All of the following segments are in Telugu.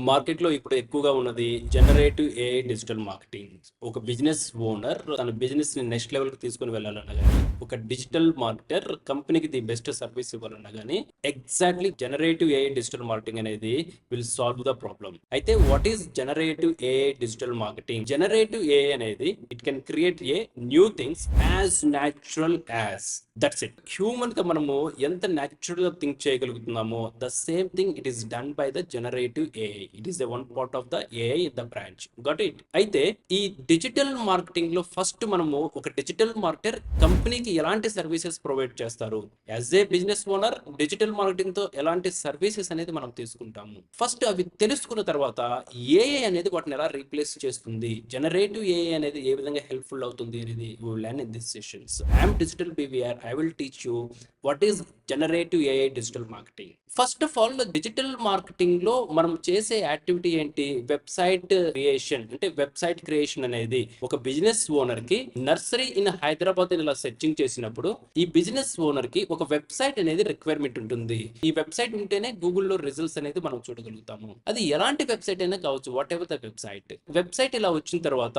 మార్కెట్‌లో ఇప్పుడు ఎక్కువగా ఉన్నది జనరేటివ్ ఏఐ డిజిటల్ మార్కెటింగ్. ఒక బిజినెస్ ఓనర్ తన బిజినెస్‌ని నెక్స్ట్ లెవెల్‌కి తీసుకొని వెళ్ళాలన్నా గాని, ఒక డిజిటల్ మార్కెటర్ కంపెనీకి ది బెస్ట్ సర్వీస్ ఇవ్వాలన్నా గాని, exactly generative AI digital marketing అనేది విల్ సాల్వ్ ద ప్రాబ్లమ్. అయితే what is generative AI digital marketing? Generative AI అనేది it can create a new things as natural as that's it. Human గా మనము ఎంత న్యాచురల్ గా థింక్ చేయగలుగుతున్నామో the same thing it is done by the generative AI. It is the one part of the AI in the branch. Got it. అయితే ఈ డిజిటల్ మార్కెటింగ్ లో ఫస్ట్ మనము ఒక డిజిటల్ మార్కెటర్ కంపెనీకి ఎలాంటి సర్వీసెస్ ప్రొవైడ్ చేస్తారు, as a business owner digital marketing తో ఎలాంటి సర్వీసెస్ అనేది మనం తీసుకుంటాము. ఫస్ట్ అవి తెలుసుకున్న తర్వాత ఏఐ అనేది వాటిని ఎలా రీప్లేస్ చేస్తుంది, జనరేటివ్ ఏఐ అనేది ఏ విధంగా హెల్ప్ఫుల్ అవుతుంది అనేది we will learn in these sessions. I am Digital BVR. I will teach you what is generative AI digital marketing. First of all digital marketing లో మనం చేసే యాక్టివిటీ ఏంటి? Website creation. అంటే వెబ్సైట్ క్రియేషన్ అనేది ఒక బిజినెస్ ఓనర్ కి నర్సరీ ఇన్ హైదరాబాద్ ఇలా సెర్చింగ్ చేసినప్పుడు ఈ బిజినెస్ ఓనర్ కి ఒక వెబ్సైట్ అనేది రిక్వైర్మెంట్ ఉంటుంది. ఈ వెబ్సైట్ ఉంటేనే గూగుల్లో రిజల్ట్స్ అనేది మనం చూడగలుగుతాము. అది ఎలాంటి వెబ్సైట్ అయినా కావచ్చు, what ever the website. Website ఇలా వచ్చిన తర్వాత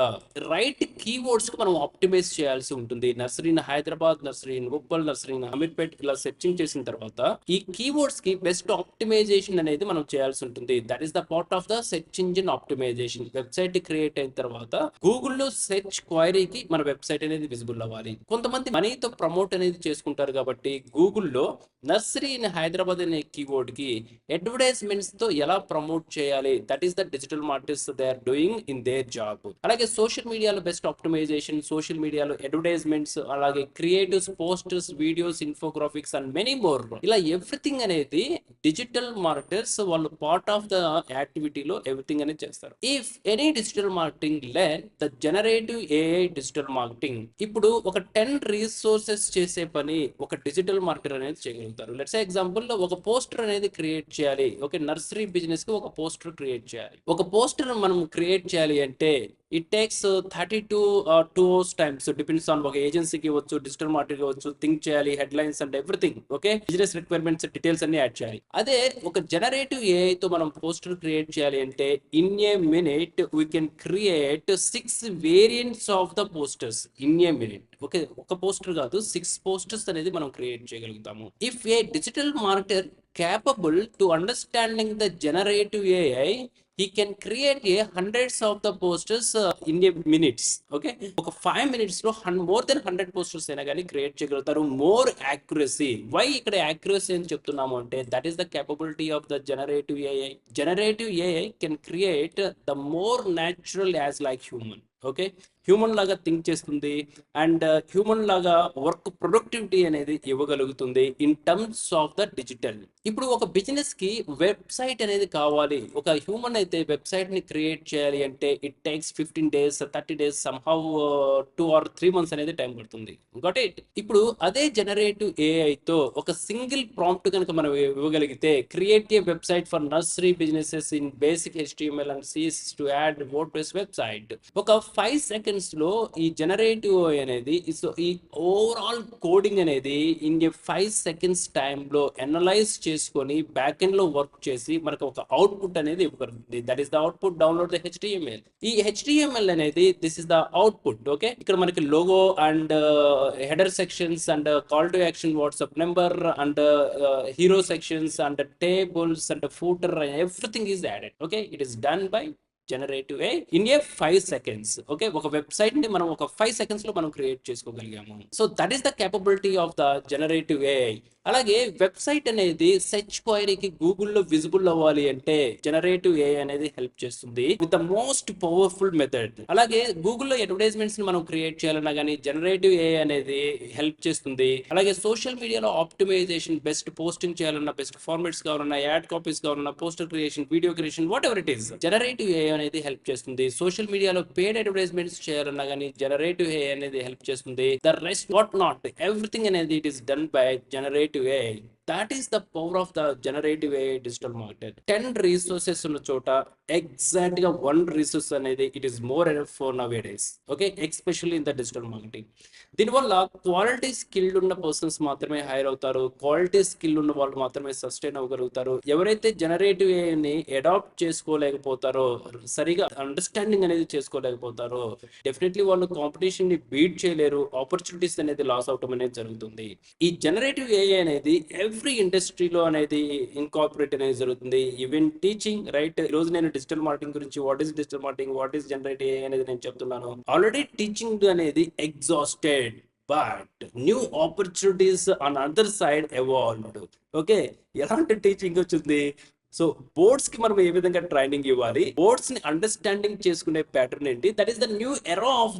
రైట్ కీవర్డ్స్ కి మనం ఆప్టిమైజ్ చేయాల్సి ఉంటుంది. Nursery in Hyderabad, nursery in Uppal, nursery in Ameerpet ఇలా సెర్చింగ్ చేసిన తర్వాత ఈ కీవర్డ్స్ కి బెస్ట్ ఆప్టిమైజేషన్ అనేది మనం చేయాల్సి ఉంటుంది. That is the part of the search engine optimization. Website create అయిన తర్వాత గూగుల్లో సెర్చ్ క్వైరీకి మన వెబ్సైట్ అనేది విజిబుల్ అవ్వాలి. కొంతమంది మనీతో ప్రమోట్ అనేది చేసుకుంటారు కాబట్టి గూగుల్లో నర్సరీ ఇన్ హైదరాబాద్ అనే కీవర్డ్ కి అడ్వర్టైజ్మెంట్స్ తో ఎలా ప్రమోట్ చేయాలి, that is the digital marketers they are doing in their job. అలాగే సోషల్ మీడియాలో బెస్ట్ ఆప్టిమైజేషన్, సోషల్ మీడియాలో అడ్వర్టైజ్మెంట్స్, అలాగే creatives, posters, videos, infographics and many more. ఇలా ఎవ్రీథింగ్ అనేది డిజిటల్ మార్కెటర్స్ వాళ్ళు పార్ట్ ఆఫ్ ద యాక్టివిటీలో ఎవ్రీథింగ్ అనేది చేస్తారు. If any digital marketing learn the generative AI digital marketing, ఇప్పుడు ఒక 10 రీసోర్సెస్ చేసే పని ఒక డిజిటల్ మార్కెటర్ అనేది చేయగలుగుతారు. లెట్స్ ఎగ్జాంపుల్ ఒక పోస్టర్ అనేది క్రియేట్ చేయాలి. ఓకే, నర్సరీ బిజినెస్ కి ఒక పోస్టర్ క్రియేట్ చేయాలి. ఒక పోస్టర్ మనం క్రియేట్ చేయాలి అంటే it takes 30 to 2 hours times, depends on ఒక ఏజెన్సీకి ఇవ్వచ్చు, డిజిటల్ మార్కెట్ ఇవ్వచ్చు, థింక్ చేయాలి, head lines and everything. Okay, business requirements details అన్ని యాడ్ చేయాలి. అదే ఒక జనరేటివ్ ఏఐ తో మనం పోస్టర్ క్రియేట్ చేయాలి అంటే in a minute we can create 6 variants of the posters in a minute. Okay, ఒక పోస్టర్ కాదు, 6 పోస్టర్స్ అనేది మనం క్రియేట్ చేయగలుగుతాము. If A digital marketer capable to understanding the generative AI, he can create a hundreds of the posters in a minutes. Okay, ఒక 5 minutes లో more than 100 posters అయినా కానీ క్రియేట్ చేయగలుగుతారు. More accuracy. వై ఇక్కడ యాక్యురసీ అని చెప్తున్నాము అంటే that is the capability of the generative AI. Generative AI can create the more natural as like human. Okay, human లాగా థింక్ చేస్తుంది అండ్ హ్యూమన్ లాగా వర్క్ ప్రొడక్టివిటీ అనేది ఇవ్వగలుగుతుంది in terms of the digital. ఇప్పుడు ఒక బిజినెస్ కి వెబ్సైట్ అనేది కావాలి. ఒక హ్యూమన్ అయితే వెబ్సైట్ ని క్రియేట్ చేయాలి అంటే it takes 15 days, 30 days, somehow 2 or 3 months అనేది టైం పడుతుంది. Got it. ఇప్పుడు అదే జనరేటివ్ ఏఐ తో ఒక సింగిల్ ప్రాంప్ట్ కనుక మనం ఇవ్వగలిగితే create a website for nursery businesses in basic HTML and CSS to add WordPress website, ఒక 5 seconds లో ఈ జనరేటివ్ అనేది ఈ ఓవరాల్ కోడింగ్ అనేది ఇన్ ఏ 5 seconds టైంలో అనలైజ్ చేసుకొని బ్యాక్ ఎండ్ లో వర్క్ చేసి మనకు ఒక అవుట్పుట్ అనేది ఇవ్వగలుగుతుంది. That is the output. Download the HTML. ఈ HTML అనేది this is the output. Okay, ఇక్కడ మనకి logo and header sections and call to action, WhatsApp number and hero sections and tables and footer everything is added. Okay, it is done by generative AI in a 5 seconds. Okay, ఒక వెబ్సైట్ ని మనం ఒక 5 seconds లో మనం క్రియేట్ చేసుకోగలిగాము. So that is the capability of the generative AI. అలాగే వెబ్సైట్ అనేది సెర్చ్ క్వైరీకి గూగుల్లో విజిబుల్ అవ్వాలి అంటే జనరేటివ్ ఏఐ అనేది హెల్ప్ చేస్తుంది with the most powerful method. అలాగే గూగుల్లో అడ్వర్టైజ్మెంట్స్ ని మనం క్రియేట్ చేయాలన్నా కానీ జనరేటివ్ ఏఐ అనేది హెల్ప్ చేస్తుంది. అలాగే సోషల్ మీడియాలో ఆప్టిమైజేషన్, బెస్ట్ పోస్టింగ్ చేయాలన్నా, బెస్ట్ ఫార్మాట్స్ కావాలన్నా, యాడ్ కాపీస్ కావాలన్నా, poster creation, video creation, whatever it is, generative AI అనేది హెల్ప్ చేస్తుంది. సోషల్ మీడియాలో పేడ్ అడ్వర్టైజ్మెంట్స్ చేయాలన్నా కానీ జనరేటివ్ ఏఐ అనేది హెల్ప్ చేస్తుంది. The rest what not everything అనేది it is done by generative AI. That is the power of the generative AI digital market. 10 resources ఉన్న చోట ఎగ్జాక్ట్ గా 1 రిసోర్స్ అనేది it is more enough for now days. Okay, especially in the digital marketing. దీనివల్ల క్వాలిటీ స్కిల్ ఉన్న పర్సన్స్ మాత్రమే హైర్ అవుతారు, క్వాలిటీ స్కిల్ ఉన్న వాళ్ళు మాత్రమే సస్టైన్ అవ్వగలుగుతారు. ఎవరైతే జనరేటివ్ ఏని అడాప్ట్ చేసుకోలేకపోతారో, సరిగా అండర్స్టాండింగ్ అనేది చేసుకోలేకపోతారో, డెఫినెట్లీ వాళ్ళు కాంపిటీషన్ ని బీట్ చేయలేరు, ఆపర్చునిటీస్ అనేది లాస్ అవటం అనేది జరుగుతుంది. ఈ జనరేటివ్ ఏఐ అనేది ఎవ్రీ ఇండస్ట్రీలో అనేది ఇన్కార్పొరేట్ అనేది జరుగుతుంది. Even teaching, right? ఈ రోజు నేను డిజిటల్ మార్కెటింగ్ గురించి, what is digital marketing, what is generative AI అనేది నేను చెప్తున్నాను. ఆల్రెడీ టీచింగ్ అనేది exhausted, but new opportunities on other side evolved. Okay, ఎలాంటి టీచింగ్ వచ్చింది? సో బోర్డ్స్ కి మనం ఏ విధంగా ట్రైనింగ్ ఇవ్వాలి, బోర్డ్స్ ని అండర్స్టాండింగ్ చేసుకునే ప్యాటర్న్ ఏంటి, that is the new era of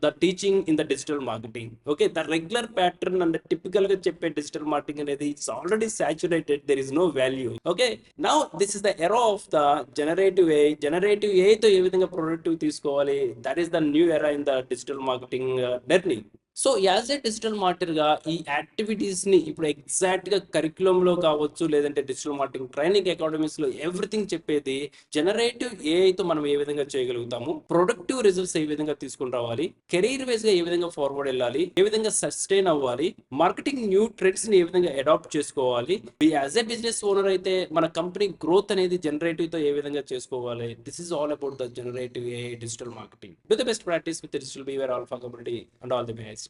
the teaching in the digital marketing. Okay, the regular pattern అంటే టిపికల్ గా చెప్పే డిజిటల్ మార్కెటింగ్ అనేది it's already saturated, there is no value. Okay, now this is the era of the generative AI. Generative AI తో ఏ విధంగా ప్రొడక్టివ్ తీసుకోవాలి, that is the new era in the digital marketing learning. So as a digital marketer గా ఈ యాక్టివిటీస్ ని ఇప్పుడు ఎగ్జాక్ట్ గా కరిక్యులం లో కావచ్చు, లేదంటే డిజిటల్ మార్కెటింగ్ ట్రైనింగ్ అకాడమీస్ లో ఎవ్రీథింగ్ చెప్పేది జనరేటివ్ ఏఐ తో మనం ఏ విధంగా చేయగలుగుతాము, ప్రొడక్టివ్ రిజల్ట్స్ ఏ విధంగా తీసుకుని రావాలి, కెరీర్ వైజ్ గా ఏ విధంగా ఫార్వర్డ్ వెళ్ళాలి, ఏ విధంగా సస్టైన్ అవ్వాలి, మార్కెటింగ్ న్యూ ట్రెండ్స్ ని ఏ విధంగా అడాప్ట్ చేసుకోవాలి, యాజ్ ఏ బిజినెస్ ఓనర్ అయితే మన కంపెనీ గ్రోత్ అనేది జనరేటివ్ తో ఏ విధంగా చేసుకోవాలి. This is all about the generative AI digital marketing. Do the best practice with digital behaviour alpha community and all the best.